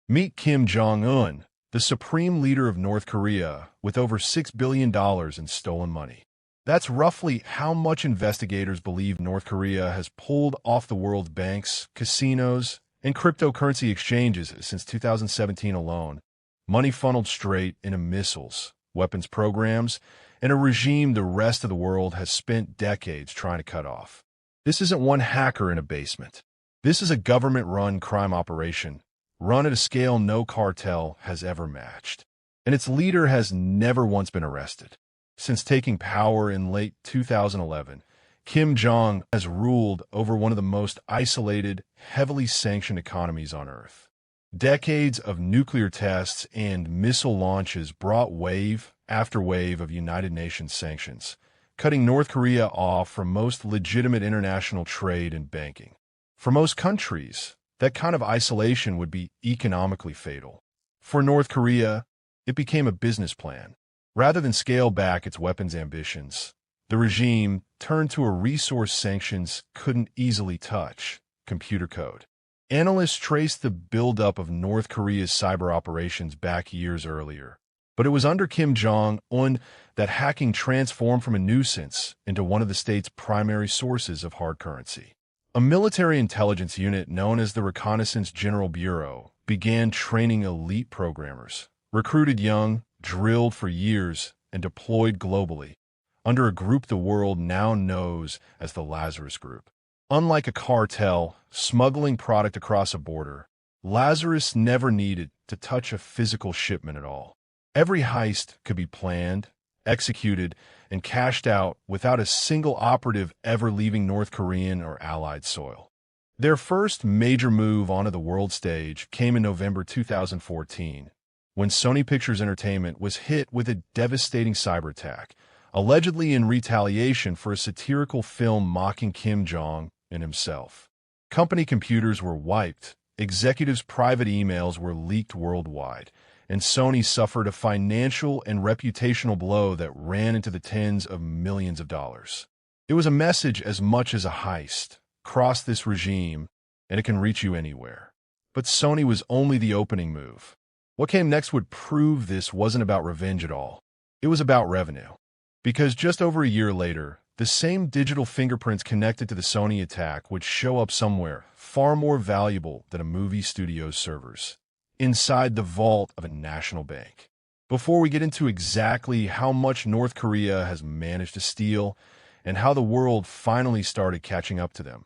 Meet Kim Jong Un, the supreme leader of North Korea, with over $6 billion in stolen money. That's roughly how much investigators believe North Korea has pulled off the world's banks, casinos, and cryptocurrency exchanges since 2017 alone. Money funneled straight into missiles, weapons programs, and a regime the rest of the world has spent decades trying to cut off. This isn't one hacker in a basement. This is a government-run crime operation, run at a scale no cartel has ever matched. And its leader has never once been arrested. Since taking power in late 2011, Kim Jong has ruled over one of the most isolated, heavily sanctioned economies on Earth. Decades of nuclear tests and missile launches brought wave after wave of United Nations sanctions, cutting North Korea off from most legitimate international trade and banking. For most countries, that kind of isolation would be economically fatal. For North Korea, it became a business plan. Rather than scale back its weapons ambitions, the regime turned to a resource sanctions couldn't easily touch: computer code. Analysts traced the buildup of North Korea's cyber operations back years earlier. But it was under Kim Jong Un that hacking transformed from a nuisance into one of the state's primary sources of hard currency. A military intelligence unit known as the Reconnaissance General Bureau began training elite programmers, recruited young, drilled for years, and deployed globally, under a group the world now knows as the Lazarus Group. Unlike a cartel smuggling product across a border, Lazarus never needed to touch a physical shipment at all. Every heist could be planned, executed, and cashed out without a single operative ever leaving North Korean or Allied soil. Their first major move onto the world stage came in November 2014, when Sony Pictures Entertainment was hit with a devastating cyber attack, allegedly in retaliation for a satirical film mocking Kim Jong Un himself. Company computers were wiped, executives' private emails were leaked worldwide, and Sony suffered a financial and reputational blow that ran into the tens of millions of dollars. It was a message as much as a heist: cross this regime, and it can reach you anywhere. But Sony was only the opening move. What came next would prove this wasn't about revenge at all. It was about revenue. Because just over a year later, the same digital fingerprints connected to the Sony attack would show up somewhere far more valuable than a movie studio's servers: inside the vault of a national bank. Before we get into exactly how much North Korea has managed to steal and how the world finally started catching up to them,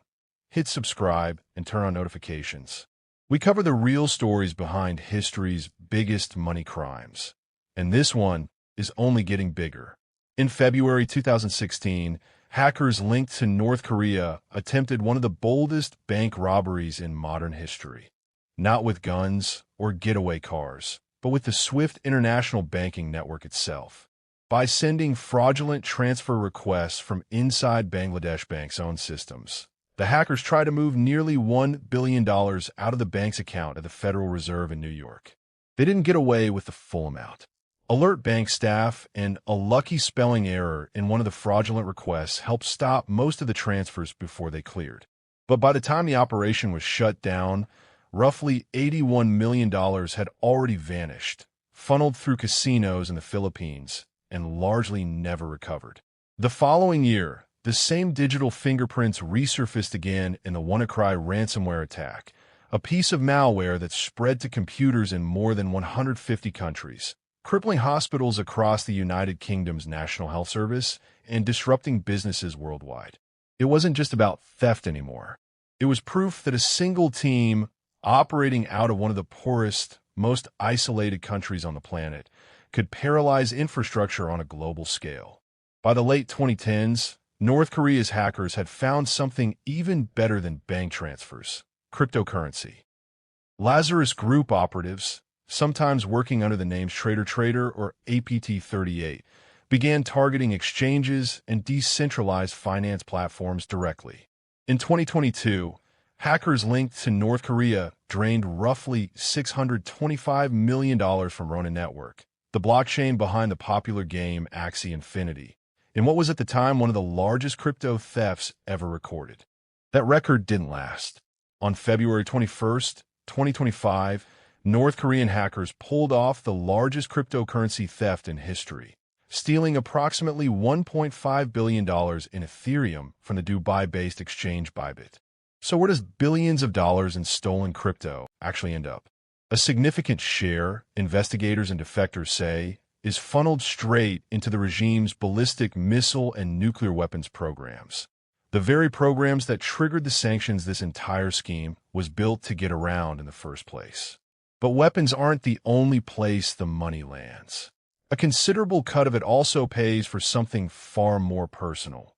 hit subscribe and turn on notifications. We cover the real stories behind history's biggest money crimes, and this one is only getting bigger. In February 2016, hackers linked to North Korea attempted one of the boldest bank robberies in modern history. Not with guns or getaway cars, but with the SWIFT international banking network itself. By sending fraudulent transfer requests from inside Bangladesh Bank's own systems, the hackers tried to move nearly $1 billion out of the bank's account at the Federal Reserve in New York. They didn't get away with the full amount. Alert bank staff and a lucky spelling error in one of the fraudulent requests helped stop most of the transfers before they cleared. But by the time the operation was shut down, roughly $81 million had already vanished, funneled through casinos in the Philippines, and largely never recovered. The following year, the same digital fingerprints resurfaced again in the WannaCry ransomware attack, a piece of malware that spread to computers in more than 150 countries, crippling hospitals across the United Kingdom's National Health Service and disrupting businesses worldwide. It wasn't just about theft anymore. It was proof that a single team operating out of one of the poorest, most isolated countries on the planet could paralyze infrastructure on a global scale. By the late 2010s, North Korea's hackers had found something even better than bank transfers: cryptocurrency. Lazarus Group operatives, sometimes working under the names Trader or APT-38, began targeting exchanges and decentralized finance platforms directly. In 2022, hackers linked to North Korea drained roughly $625 million from Rona Network, the blockchain behind the popular game Axie Infinity, in what was at the time one of the largest crypto thefts ever recorded. That record didn't last. On February 21st, 2025, North Korean hackers pulled off the largest cryptocurrency theft in history, stealing approximately $1.5 billion in Ethereum from the Dubai-based exchange Bybit. So where does billions of dollars in stolen crypto actually end up? A significant share, investigators and defectors say, is funneled straight into the regime's ballistic missile and nuclear weapons programs. The very programs that triggered the sanctions this entire scheme was built to get around in the first place. But weapons aren't the only place the money lands. A considerable cut of it also pays for something far more personal: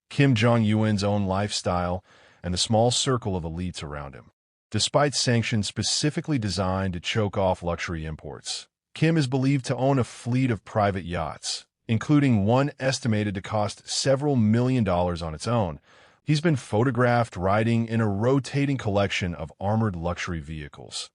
Kim Jong Un's own lifestyle and the small circle of elites around him. Despite sanctions specifically designed to choke off luxury imports, Kim is believed to own a fleet of private yachts, including one estimated to cost several $1 million on its own. He's been photographed riding in a rotating collection of armored luxury vehicles.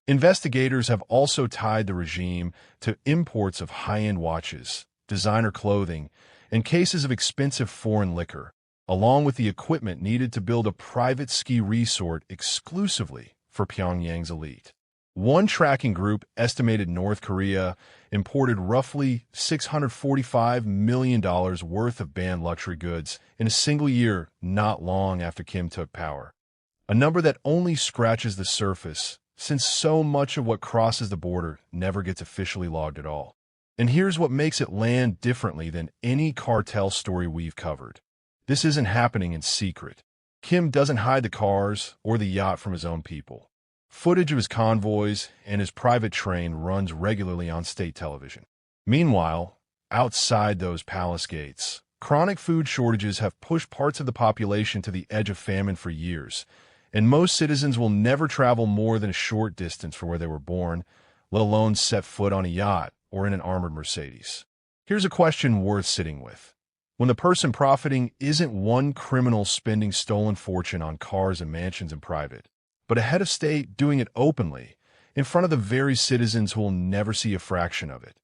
Investigators have also tied the regime to imports of high-end watches, designer clothing, and cases of expensive foreign liquor, along with the equipment needed to build a private ski resort exclusively for Pyongyang's elite. One tracking group estimated North Korea imported roughly $645 million worth of banned luxury goods in a single year not long after Kim took power. A number that only scratches the surface, since so much of what crosses the border never gets officially logged at all. And here's what makes it land differently than any cartel story we've covered. This isn't happening in secret. Kim doesn't hide the cars or the yacht from his own people. Footage of his convoys and his private train runs regularly on state television. Meanwhile, outside those palace gates, chronic food shortages have pushed parts of the population to the edge of famine for years, and most citizens will never travel more than a short distance from where they were born, let alone set foot on a yacht or in an armored Mercedes. Here's a question worth sitting with. When the person profiting isn't one criminal spending stolen fortune on cars and mansions in private, but a head of state doing it openly, in front of the very citizens who will never see a fraction of it,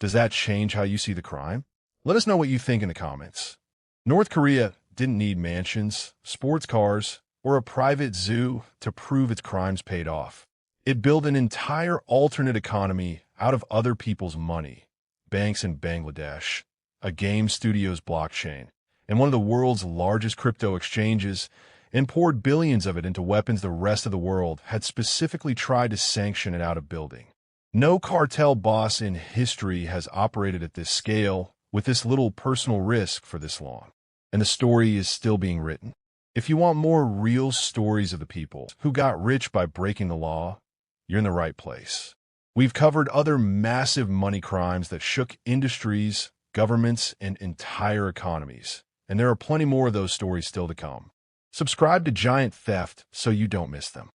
does that change how you see the crime? Let us know what you think in the comments. North Korea didn't need mansions, sports cars, or a private zoo to prove its crimes paid off. It built an entire alternate economy out of other people's money, banks in Bangladesh, a game studio's blockchain, and one of the world's largest crypto exchanges, and poured billions of it into weapons the rest of the world had specifically tried to sanction it out of building. No cartel boss in history has operated at this scale with this little personal risk for this long, and the story is still being written. If you want more real stories of the people who got rich by breaking the law, you're in the right place. We've covered other massive money crimes that shook industries, governments, and entire economies, and there are plenty more of those stories still to come. Subscribe to GiantTheft so you don't miss them.